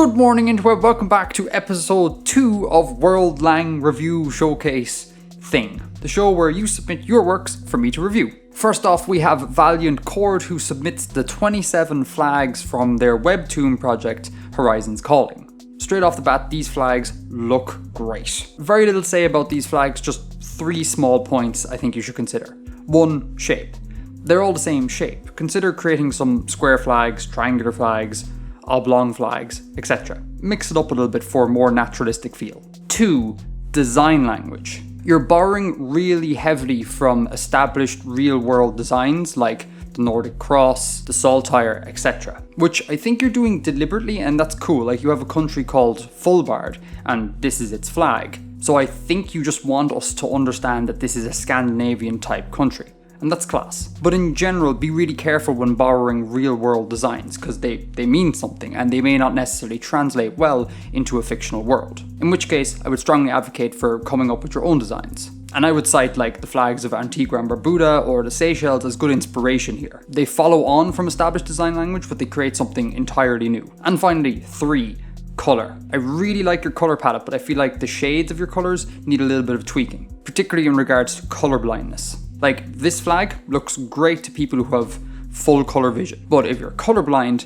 Good morning and welcome back to episode 2 of World Lang Review Showcase thing, the show where you submit your works for me to review. First off, we have ValiantChord, who submits the 27 flags from their webtoon project Horizons Calling. Straight off the bat, these flags look great. Very little to say about these flags, just 3 small points I think you should consider. 1. Shape. They're all the same shape. Consider creating some square flags, triangular flags, oblong flags, etc. Mix it up a little bit for a more naturalistic feel. 2. Design language. You're borrowing really heavily from established real-world designs like the Nordic Cross, the Saltire, etc. Which I think you're doing deliberately, and that's cool. Like, you have a country called Fulbard, and this is its flag. So I think you just want us to understand that this is a Scandinavian type country. And that's class. But in general, be really careful when borrowing real-world designs, because they mean something, and they may not necessarily translate well into a fictional world. In which case, I would strongly advocate for coming up with your own designs. And I would cite like the flags of Antigua and Barbuda or the Seychelles as good inspiration here. They follow on from established design language, but they create something entirely new. And finally, 3. Colour. I really like your colour palette, but I feel like the shades of your colours need a little bit of tweaking, particularly in regards to colour blindness. Like, this flag looks great to people who have full colour vision, but if you're colourblind,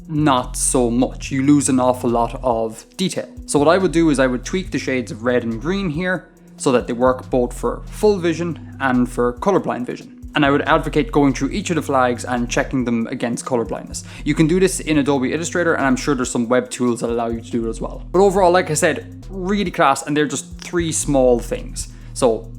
not so much. You lose an awful lot of detail. So what I would do is I would tweak the shades of red and green here so that they work both for full vision and for colourblind vision. And I would advocate going through each of the flags and checking them against colour blindness. You can do this in Adobe Illustrator, and I'm sure there's some web tools that allow you to do it as well. But overall, like I said, really class, and they're just 3 small things. So,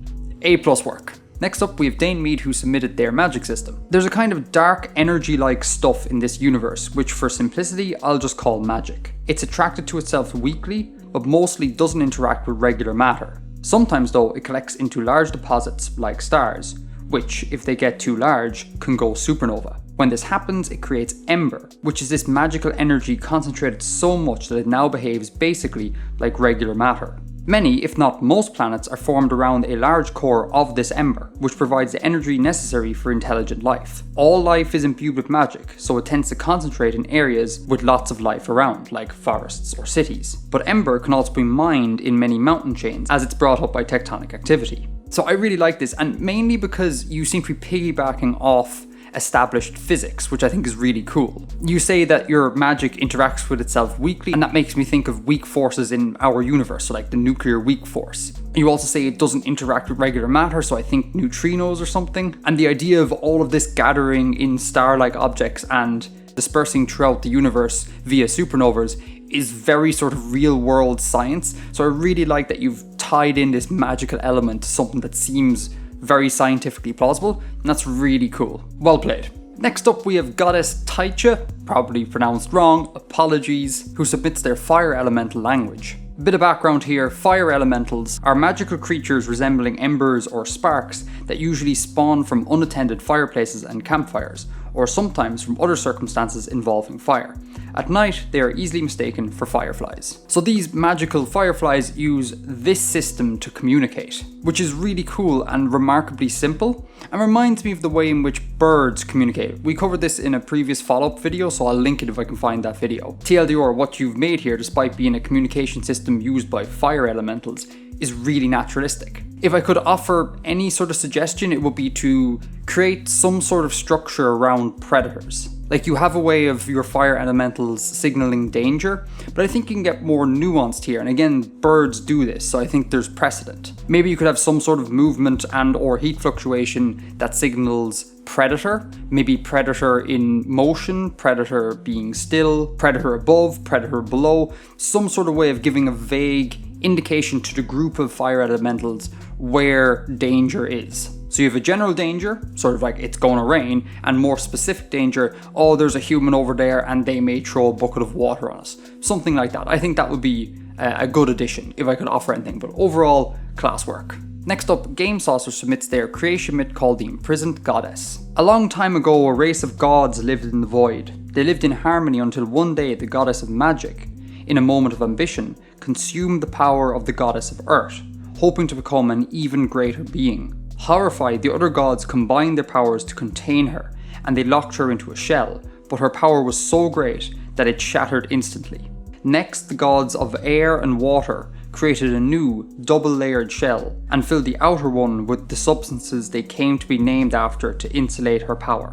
A+ work. Next up, we have Dane Meade, who submitted their magic system. There's a kind of dark energy-like stuff in this universe, which for simplicity, I'll just call magic. It's attracted to itself weakly, but mostly doesn't interact with regular matter. Sometimes though, it collects into large deposits like stars, which, if they get too large, can go supernova. When this happens, it creates ember, which is this magical energy concentrated so much that it now behaves basically like regular matter. Many, if not most planets, are formed around a large core of this ember, which provides the energy necessary for intelligent life. All life is imbued with magic, so it tends to concentrate in areas with lots of life around, like forests or cities. But ember can also be mined in many mountain chains, as it's brought up by tectonic activity. So I really like this, and mainly because you seem to be piggybacking off established physics, which I think is really cool. You say that your magic interacts with itself weakly, and that makes me think of weak forces in our universe, so like the nuclear weak force. You also say it doesn't interact with regular matter, so I think neutrinos or something. And the idea of all of this gathering in star-like objects and dispersing throughout the universe via supernovas is very sort of real-world science. So I really like that you've tied in this magical element to something that seems very scientifically plausible, and that's really cool. Well played. Next up, we have Goddesstyche, probably pronounced wrong, apologies, who submits their fire elemental language. A bit of background here, fire elementals are magical creatures resembling embers or sparks that usually spawn from unattended fireplaces and campfires, or sometimes from other circumstances involving fire. At night, they are easily mistaken for fireflies. So these magical fireflies use this system to communicate, which is really cool and remarkably simple, and reminds me of the way in which birds communicate. We covered this in a previous follow-up video, so I'll link it if I can find that video. TLDR, what you've made here, despite being a communication system used by fire elementals, is really naturalistic. If I could offer any sort of suggestion, it would be to create some sort of structure around predators. Like, you have a way of your fire elementals signaling danger, but I think you can get more nuanced here, and again, birds do this, so I think there's precedent. Maybe you could have some sort of movement and or heat fluctuation that signals predator, maybe predator in motion, predator being still, predator above, predator below, some sort of way of giving a vague indication to the group of fire elementals where danger is. So you have a general danger, sort of like it's going to rain, and more specific danger, oh, there's a human over there and they may throw a bucket of water on us. Something like that. I think that would be a good addition if I could offer anything, but overall, class work. Next up, Gamesaucer submits their creation myth called the Imprisoned Goddess. A long time ago, a race of gods lived in the void. They lived in harmony until one day the goddess of magic, in a moment of ambition, consumed the power of the goddess of earth, hoping to become an even greater being. Horrified, the other gods combined their powers to contain her, and they locked her into a shell, but her power was so great that it shattered instantly. Next, the gods of air and water created a new, double-layered shell, and filled the outer one with the substances they came to be named after to insulate her power.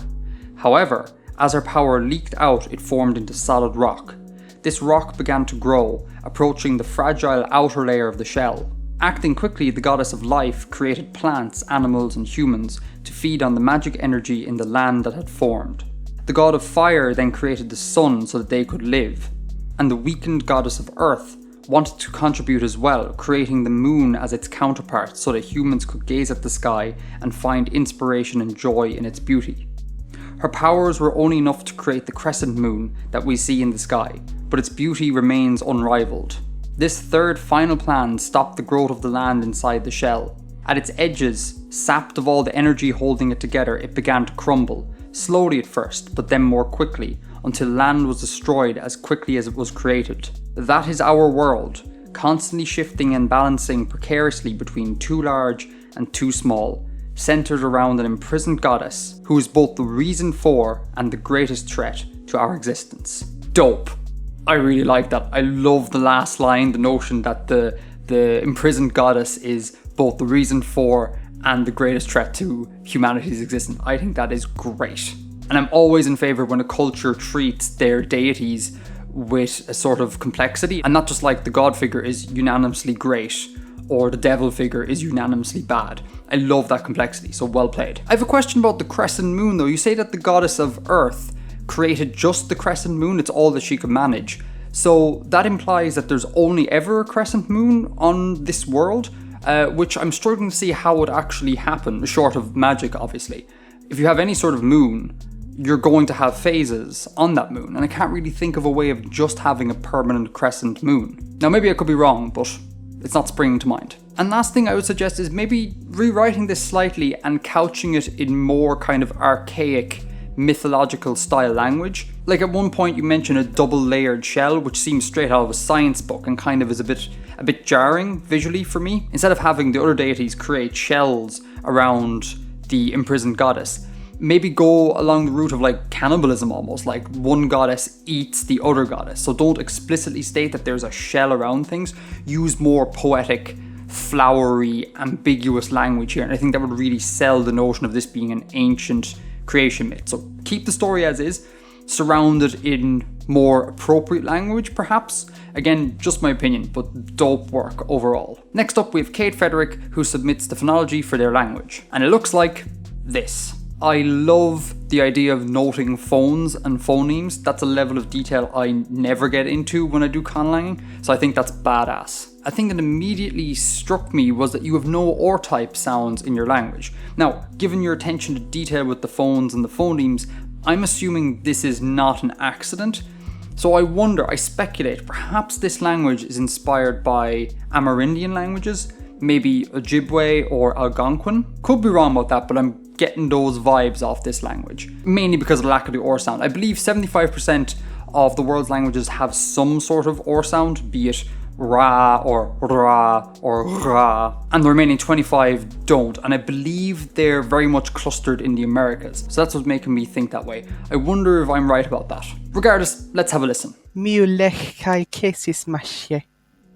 However, as her power leaked out, it formed into solid rock. This rock began to grow, approaching the fragile outer layer of the shell. Acting quickly, the goddess of life created plants, animals, and humans to feed on the magic energy in the land that had formed. The god of fire then created the sun so that they could live, and the weakened goddess of earth wanted to contribute as well, creating the moon as its counterpart so that humans could gaze at the sky and find inspiration and joy in its beauty. Her powers were only enough to create the crescent moon that we see in the sky, but its beauty remains unrivaled. This third final plan stopped the growth of the land inside the shell. At its edges, sapped of all the energy holding it together, it began to crumble, slowly at first, but then more quickly, until land was destroyed as quickly as it was created. That is our world, constantly shifting and balancing precariously between too large and too small, centered around an imprisoned goddess who is both the reason for and the greatest threat to our existence. Dope. I really like that. I love the last line, the notion that the imprisoned goddess is both the reason for and the greatest threat to humanity's existence. I think that is great. And I'm always in favour when a culture treats their deities with a sort of complexity, and not just like the god figure is unanimously great or the devil figure is unanimously bad. I love that complexity, so well played. I have a question about the crescent moon though. You say that the goddess of earth created just the crescent moon, it's all that she could manage. So that implies that there's only ever a crescent moon on this world, which I'm struggling to see how would actually happen, short of magic obviously. If you have any sort of moon, you're going to have phases on that moon, and I can't really think of a way of just having a permanent crescent moon. Now maybe I could be wrong, but it's not springing to mind. And last thing I would suggest is maybe rewriting this slightly and couching it in more kind of archaic mythological style language. Like at one point you mentioned a double layered shell, which seems straight out of a science book and kind of is a bit jarring visually for me. Instead of having the other deities create shells around the imprisoned goddess, maybe go along the route of like cannibalism almost, like one goddess eats the other goddess. So don't explicitly state that there's a shell around things, use more poetic, flowery, ambiguous language here, and I think that would really sell the notion of this being an ancient creation myth. So keep the story as is, surrounded in more appropriate language perhaps. Again, just my opinion, but dope work overall. Next up we have Kate Fedrick, who submits the phonology for their language, and it looks like this. I love the idea of noting phones and phonemes. That's a level of detail I never get into when I do conlanging, so I think that's badass. A thing that immediately struck me was that you have no or-type sounds in your language. Now, given your attention to detail with the phones and the phonemes, I'm assuming this is not an accident. So I speculate, perhaps this language is inspired by Amerindian languages, maybe Ojibwe or Algonquin. Could be wrong about that, but I'm getting those vibes off this language, mainly because of the lack of the or sound. I believe 75% of the world's languages have some sort of or sound, be it ra or ra, and the remaining 25 don't, and I believe they're very much clustered in the Americas, so that's what's making me think that way. I wonder if I'm right about that. Regardless, let's have a listen.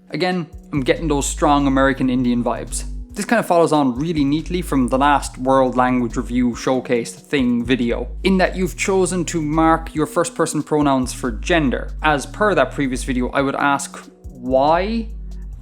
Again, I'm getting those strong American Indian vibes. This kind of follows on really neatly from the last World Language Review Showcase thing video, in that you've chosen to mark your first person pronouns for gender. As per that previous video, I would ask why,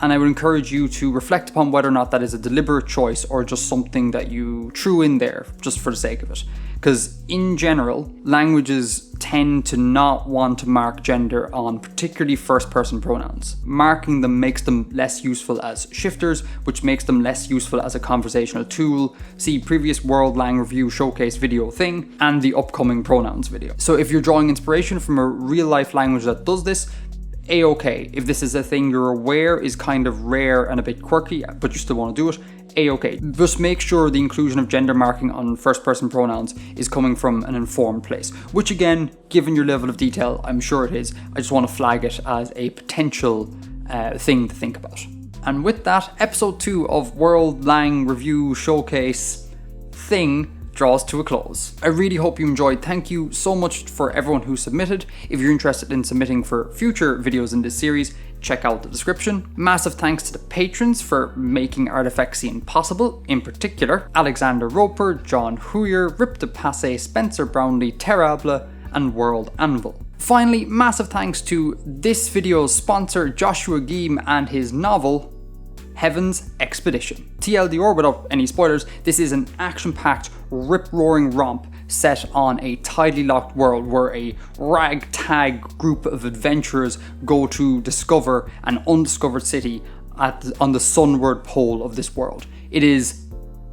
and I would encourage you to reflect upon whether or not that is a deliberate choice or just something that you threw in there just for the sake of it. Because in general, languages tend to not want to mark gender on particularly first person pronouns. Marking them makes them less useful as shifters, which makes them less useful as a conversational tool. See previous World Lang Review Showcase video thing and the upcoming pronouns video. So if you're drawing inspiration from a real life language that does this, A-okay. If this is a thing you're aware is kind of rare and a bit quirky, but you still want to do it, A-okay. Just make sure the inclusion of gender marking on first person pronouns is coming from an informed place, which again, given your level of detail, I'm sure it is. I just want to flag it as a potential thing to think about. And with that, episode 2 of World Lang Review Showcase thing draws to a close. I really hope you enjoyed. Thank you so much for everyone who submitted. If you're interested in submitting for future videos in this series, check out the description. Massive thanks to the patrons for making Artifactsian possible, in particular Alexander Roper, John Hooyer, Ripta Pasay, Spencer Brownlee, Terrablae, and World Anvil. Finally, massive thanks to this video's sponsor Joshua Geem and his novel Heaven's Expedition. TLDR, without any spoilers, this is an action-packed, rip-roaring romp set on a tidally locked world where a ragtag group of adventurers go to discover an undiscovered city on the sunward pole of this world. It is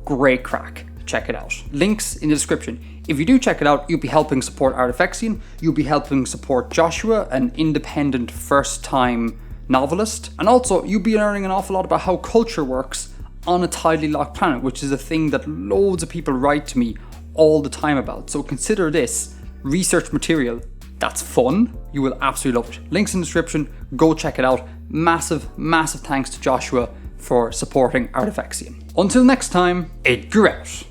great crack. Check it out. Links in the description. If you do check it out, you'll be helping support Artifactsian, you'll be helping support Joshua, an independent first-time novelist, and also you'll be learning an awful lot about how culture works on a tidally locked planet, which is a thing that loads of people write to me all the time about. So consider this research material that's fun. You will absolutely love it. Links in the description. Go check it out. Massive thanks to Joshua for supporting Artifactsian. Until next time, Edgar out.